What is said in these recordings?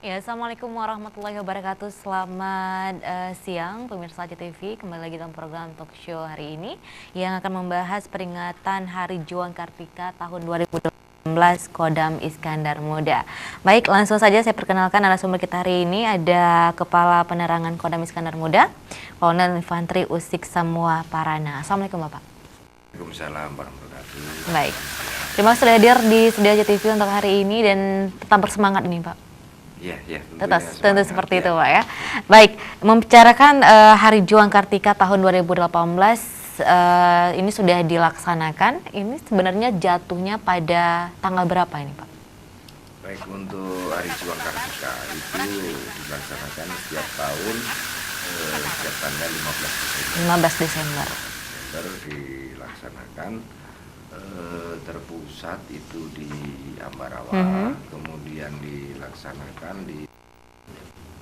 Ya, Assalamualaikum warahmatullahi wabarakatuh. Selamat siang pemirsa ACTV. Kembali lagi dalam program talk show hari ini yang akan membahas peringatan Hari Juang Kartika tahun 2018 Kodam Iskandar Muda. Baik, langsung saja saya perkenalkan narasumber kita hari ini. Ada Kepala Penerangan Kodam Iskandar Muda, Kolonel Infantri Usik Samua Parana. Assalamualaikum Bapak. Waalaikumsalam warahmatullahi wabarakatuh. Baik, terima kasih sudah hadir di studio ACTV untuk hari ini dan tetap bersemangat ini Pak. Iya, Tentu seperti itu Pak ya. Baik, membicarakan Hari Juang Kartika tahun 2018 ini sudah dilaksanakan. Ini sebenarnya jatuhnya pada tanggal berapa ini Pak? Baik, untuk Hari Juang Kartika itu dilaksanakan setiap tahun setiap tanggal 15 Desember. 15 Desember. Dilaksanakan terpusat itu di Ambarawa, kemudian dilaksanakan di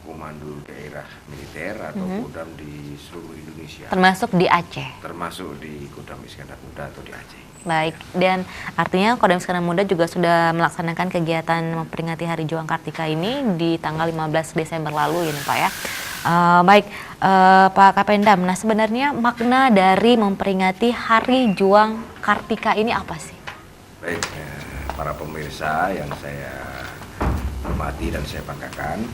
Komando Daerah Militer atau Kodam di seluruh Indonesia. Termasuk di Aceh. Termasuk di Kodam Iskandar Muda atau di Aceh. Baik, dan artinya Kodam Iskandar Muda juga sudah melaksanakan kegiatan memperingati Hari Juang Kartika ini di tanggal 15 Desember lalu ini Pak ya. Baik, Pak Kapendam, nah sebenarnya makna dari memperingati Hari Juang Kartika ini apa sih? Baik, para pemirsa yang saya hormati dan saya banggakan,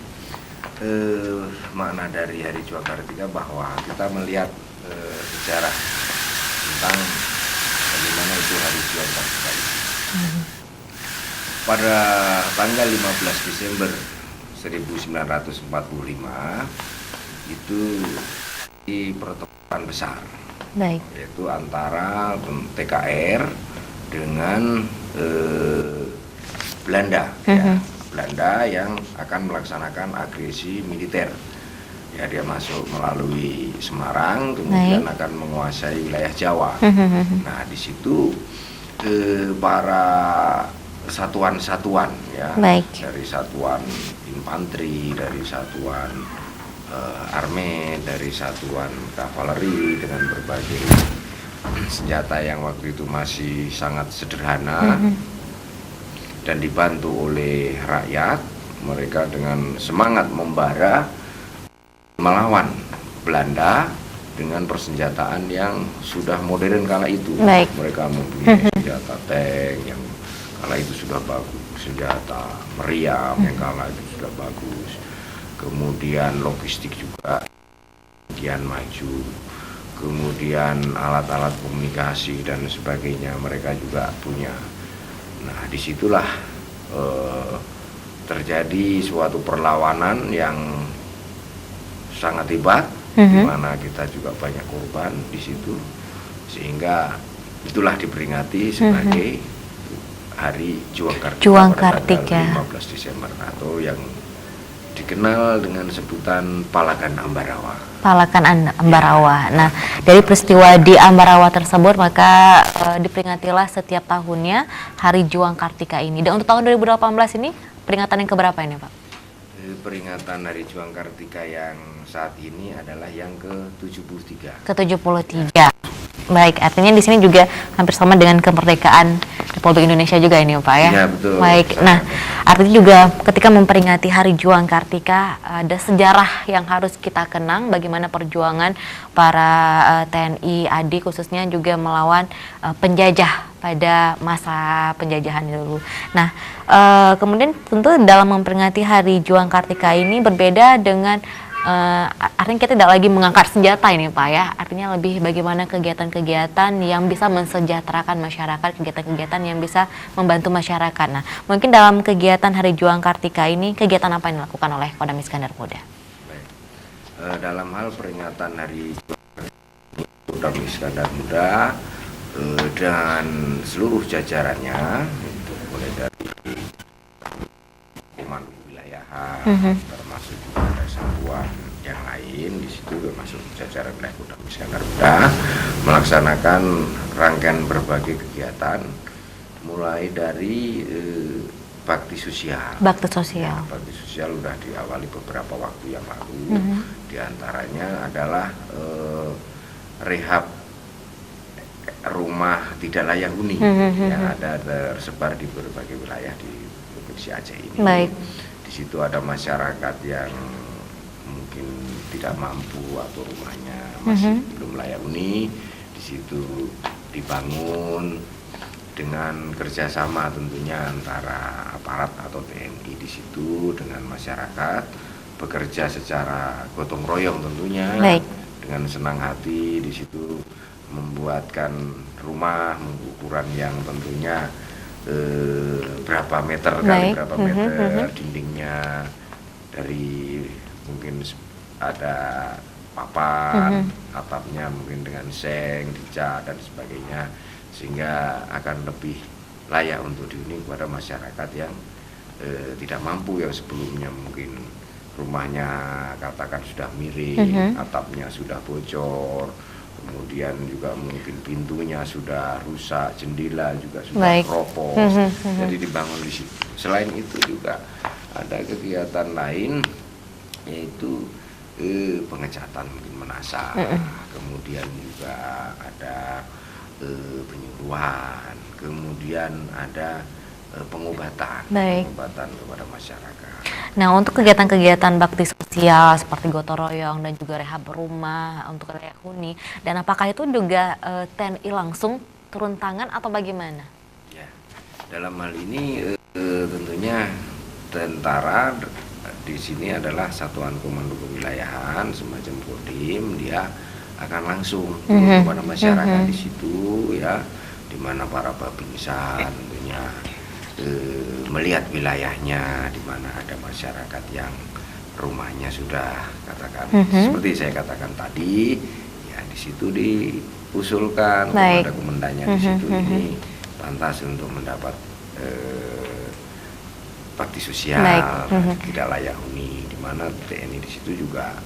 makna dari Hari Juang Kartika bahwa kita melihat sejarah tentang bagaimana itu Hari Juang Kartika itu. Pada tanggal 15 Desember 1945 itu di pertemuan besar. Baik. Yaitu antara TKR dengan Belanda, ya. Belanda yang akan melaksanakan agresi militer. Ya, dia masuk melalui Semarang, kemudian akan menguasai wilayah Jawa. Nah, di situ para satuan-satuan, ya, dari satuan infanteri, dari satuan army, dari satuan kavaleri dengan berbagai senjata yang waktu itu masih sangat sederhana dan dibantu oleh rakyat, mereka dengan semangat membara melawan Belanda dengan persenjataan yang sudah modern kala itu. Mereka mempunyai senjata tank yang kala itu sudah bagus, senjata meriam yang kala itu sudah bagus, kemudian logistik juga kemudian maju, kemudian alat-alat komunikasi dan sebagainya mereka juga punya. Nah, disitulah terjadi suatu perlawanan yang sangat hebat, di mana kita juga banyak korban di situ, sehingga itulah diperingati sebagai Hari Juang Kartika pada tanggal 15 Desember atau yang dikenal dengan sebutan Palagan Ambarawa. Palagan Ambarawa. Nah, dari peristiwa di Ambarawa tersebut maka diperingatilah setiap tahunnya Hari Juang Kartika ini. Dan untuk tahun 2018 ini peringatan yang keberapa ini, Pak? Peringatan Hari Juang Kartika yang saat ini adalah yang ke-73. Ke-73. Baik, artinya di sini juga hampir sama dengan kemerdekaan Republik Indonesia juga ini, Pak ya. Iya, betul. Baik. Nah, artinya juga ketika memperingati Hari Juang Kartika ada sejarah yang harus kita kenang bagaimana perjuangan para TNI AD khususnya juga melawan penjajah pada masa penjajahan dulu. Nah, kemudian tentu dalam memperingati Hari Juang Kartika ini berbeda dengan artinya kita tidak lagi mengangkat senjata ini Pak ya, artinya lebih bagaimana kegiatan-kegiatan yang bisa mensejahterakan masyarakat, kegiatan-kegiatan yang bisa membantu masyarakat. Nah, mungkin dalam kegiatan Hari Juang Kartika ini, kegiatan apa yang dilakukan oleh Kodam Iskandar Muda? Baik. Dalam hal peringatan Hari Kodam Iskandar Muda dan seluruh jajarannya, itu mulai dari komando wilayahan, termasuk juga ada satuan yang lain di situ, termasuk jajaran wilayah Kodam Iskandar Muda, melaksanakan rangkaian berbagai kegiatan, mulai dari bakti sosial. Bakti sosial. Ya, bakti sosial sudah diawali beberapa waktu yang lalu. Di antaranya adalah rehab rumah tidak layak huni yang ada tersebar di berbagai wilayah di Provinsi Aceh ini. Baik. Di Di situ ada masyarakat yang mungkin tidak mampu atau rumahnya masih belum layak huni. Di situ dibangun dengan kerjasama tentunya antara aparat atau TNI di situ dengan masyarakat, bekerja secara gotong royong tentunya. Baik. Dengan senang hati di situ membuatkan rumah ukuran yang tentunya berapa meter kali berapa meter, dindingnya dari mungkin ada papan, atapnya mungkin dengan seng, dicat dan sebagainya, sehingga akan lebih layak untuk dihuni kepada masyarakat yang tidak mampu, yang sebelumnya mungkin rumahnya katakan sudah miring, atapnya sudah bocor, kemudian juga mungkin pintunya sudah rusak, jendela juga sudah keropos, jadi dibangun di situ. Selain itu juga ada kegiatan lain, yaitu pengecatan mungkin menasah, kemudian juga ada penyuluhan, kemudian ada pengobatan kepada masyarakat. Nah, untuk kegiatan-kegiatan bakti sosial seperti gotong royong dan juga rehab rumah untuk layak huni, dan apakah itu juga TNI langsung turun tangan atau bagaimana? Ya, dalam hal ini tentunya tentara di sini adalah Satuan Komando Kewilayahan, semacam Kodim, dia akan langsung kepada masyarakat di situ, ya, di mana para babinsa tentunya melihat wilayahnya, di mana ada masyarakat yang rumahnya sudah katakan seperti saya katakan tadi, ya di situ diusulkan kepada komandannya di situ ini pantas untuk mendapat bakti sosial, tidak layak huni, di mana TNI di situ juga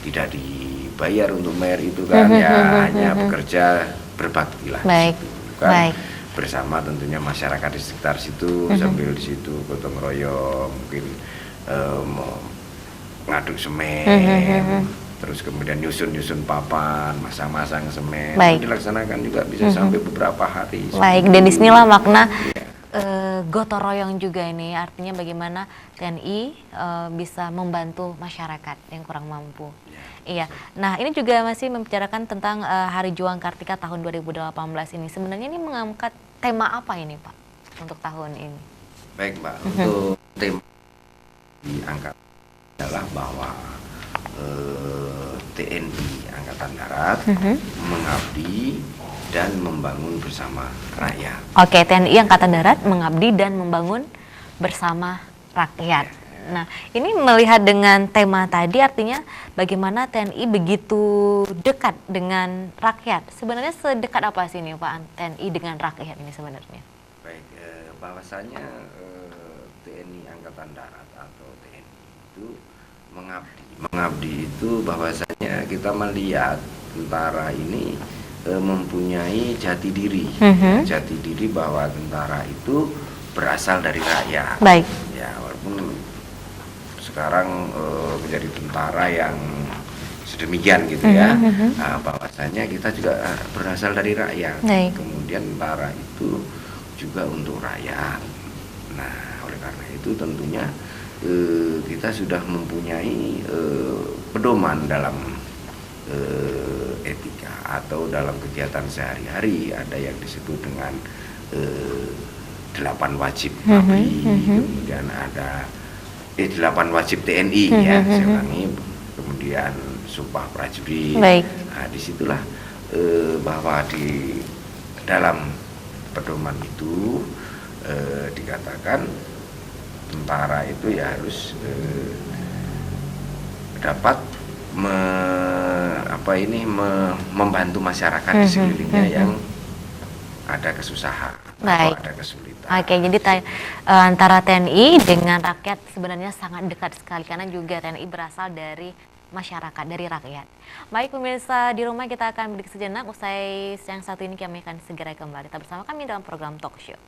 tidak dibayar untuk bayar itu kan, ya hanya bekerja berbakti lah di situ, kan bersama tentunya masyarakat di sekitar situ, sambil di situ gotong royong, mungkin ngaduk semen, terus kemudian nyusun papan, masang semen, dilaksanakan juga bisa sampai beberapa hari. Dan disinilah makna gotong royong juga ini, artinya bagaimana TNI bisa membantu masyarakat yang kurang mampu. Iya. Nah, ini juga masih membicarakan tentang Hari Juang Kartika tahun 2018 ini. Sebenarnya ini mengangkat tema apa ini, Pak, untuk tahun ini? Baik, Mbak. Untuk tema diangkat adalah bahwa TNI Angkatan Darat mengabdi dan membangun bersama rakyat. Oke, TNI Angkatan Darat mengabdi dan membangun bersama rakyat. Nah, ini melihat dengan tema tadi, artinya bagaimana TNI begitu dekat dengan rakyat. Sebenarnya sedekat apa sih ini, Pak, TNI dengan rakyat ini sebenarnya? Baik, bahwasanya TNI Angkatan Darat atau TNI itu mengabdi. Mengabdi itu bahwasanya kita melihat tentara ini mempunyai jati diri. Jati diri bahwa tentara itu berasal dari rakyat. Baik. Ya, walaupun sekarang menjadi tentara yang sedemikian gitu ya, bahwasanya kita juga berasal dari rakyat. Kemudian tentara itu juga untuk rakyat. Nah, oleh karena itu tentunya kita sudah mempunyai pedoman dalam etika atau dalam kegiatan sehari-hari. Ada yang disebut dengan 8 wajib ABRI, kemudian ada 8 wajib TNI, ya, saya ulangi, kemudian sumpah prajurit. Nah, disitulah bahwa di dalam pedoman itu dikatakan tentara itu ya harus dapat membantu masyarakat di sekelilingnya yang ada kesusahan atau ada kesulitan. Oke, jadi antara TNI dengan rakyat sebenarnya sangat dekat sekali, karena juga TNI berasal dari masyarakat, dari rakyat. Baik pemirsa di rumah, kita akan break sejenak. Usai yang satu ini kami akan segera kembali. Tetap bersama kami dalam program Talk Show.